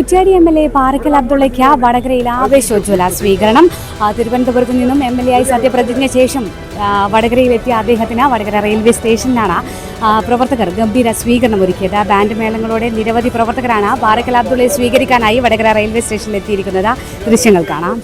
Kuttiadi MLA Parakkal അബ്ദുള്ളയ്ക്ക് വടകരയിൽ ആവേശോജ്വല സ്വീകരണം. തിരുവനന്തപുരത്ത് നിന്നും MLA ആയി സത്യപ്രതിജ്ഞ ശേഷം വടകരയിലെത്തിയ അദ്ദേഹത്തിന് വടകര റെയിൽവേ സ്റ്റേഷനിലാണ് പ്രവർത്തകർ ഗംഭീര സ്വീകരണം ഒരുക്കിയത്. ബാൻഡ് മേളങ്ങളോടെ നിരവധി പ്രവർത്തകരാണ് പാറക്കൽ അബ്ദുള്ളയെ സ്വീകരിക്കാനായി വടകര റെയിൽവേ സ്റ്റേഷനിൽ എത്തിയിരിക്കുന്നത്. ദൃശ്യങ്ങൾ കാണാം.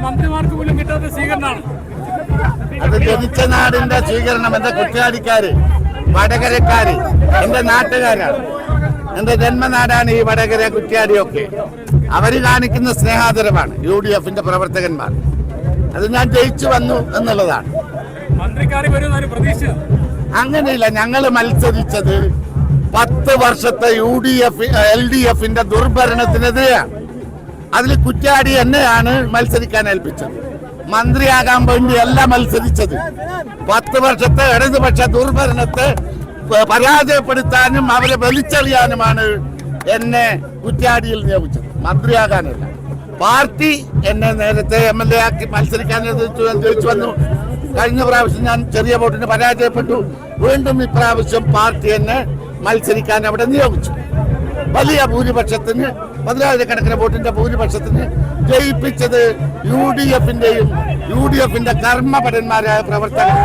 മന്ത്രിമാർക്ക് പോലും കിട്ടാത്ത സ്വീകരണമാണ്. അത് ജനിച്ച നാടിന്റെ സ്വീകരണം. എന്റെ കുറ്റ്യാടിക്കാര്, വടകരക്കാര്, എന്റെ നാട്ടുകാരാണ്. എന്റെ ജന്മനാടാണ് ഈ വടകര, കുറ്റ്യാടിയൊക്കെ. അവര് കാണിക്കുന്ന സ്നേഹാദരവാണ് UDFന്റെ പ്രവർത്തകന്മാർ. അത് ഞാൻ ജയിച്ചു വന്നു എന്നുള്ളതാണ്. അങ്ങനെയില്ല. ഞങ്ങള് മത്സരിച്ചത് 10 വർഷത്തെ LDFന്റെ ദുർഭരണത്തിനെതിരെയാണ്. അതിൽ കുറ്റ്യാടി എന്നെയാണ് മത്സരിക്കാൻ ഏൽപ്പിച്ചത്. മന്ത്രിയാകാൻ വേണ്ടിയല്ല മത്സരിച്ചത്. 10 വർഷത്തെ ഇടതുപക്ഷ ദുർഭരണത്തെ പരാജയപ്പെടുത്താനും അവരെ വലിച്ചെറിയാനുമാണ് എന്നെ കുറ്റ്യാടിയിൽ നിയോഗിച്ചത്, മന്ത്രിയാകാനല്ല. പാർട്ടി എന്നെ നേരത്തെ MLA ആക്കി മത്സരിക്കാൻ ജയിച്ചു വന്നു. കഴിഞ്ഞ പ്രാവശ്യം ഞാൻ ചെറിയ വോട്ടിന് പരാജയപ്പെട്ടു. വീണ്ടും ഇപ്രാവശ്യം പാർട്ടി എന്നെ മത്സരിക്കാൻ അവിടെ നിയോഗിച്ചു. വലിയ ഭൂരിപക്ഷത്തിന്, 10,000-കണക്കിന് വോട്ടിന്റെ ഭൂരിപക്ഷത്തിന് ജയിപ്പിച്ചത് UDFന്റെ കർമ്മപരന്മാരായ പ്രവർത്തകർ,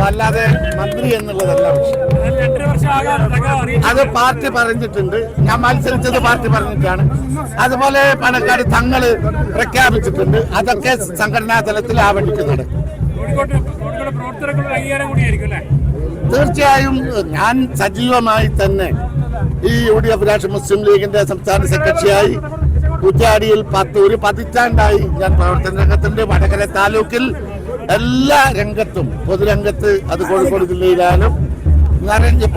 അല്ലാതെ മന്ത്രി എന്നുള്ളതല്ല. അത് പാർട്ടി പറഞ്ഞിട്ടുണ്ട്. ഞാൻ മത്സരിച്ചത് പാർട്ടി പറഞ്ഞിട്ടാണ്. അതുപോലെ പണക്കാട് തങ്ങള് പ്രഖ്യാപിച്ചിട്ടുണ്ട്. അതൊക്കെ സംഘടനാ തലത്തിൽ ആ വഴിക്ക് നടക്കും. തീർച്ചയായും ഞാൻ സജീവമായി തന്നെ ഈ UDF രാഷ്ട്രീയ മുസ്ലിം ലീഗിന്റെ സംസ്ഥാന സെക്രട്ടറിയായി കുറ്റ്യാടിയിൽ ഒരു പതിറ്റാണ്ടായി ഞാൻ പ്രവർത്തന രംഗത്തുണ്ട്. വടകര താലൂക്കിൽ എല്ലാ രംഗത്തും, പൊതുരംഗത്ത്, അത് കോഴിക്കോട് ജില്ലയിലായാലും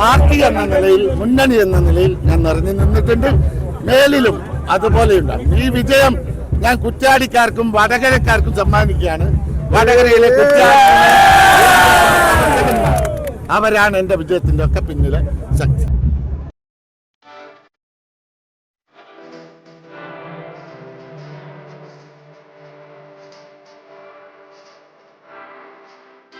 പാർട്ടി എന്ന നിലയിൽ, മുന്നണി എന്ന നിലയിൽ ഞാൻ നിറഞ്ഞു നിന്നിട്ടുണ്ട്. മേലിലും അതുപോലെയുണ്ടാകും. ഈ വിജയം ഞാൻ കുറ്റ്യാടിക്കാർക്കും വടകരക്കാർക്കും സമ്മാനിക്കുകയാണ്. വടകരയിലെ കുറ്റ്യാടി അവരാണ് എന്റെ വിജയത്തിന്റെ ഒക്കെ പിന്നിലെ ശക്തി.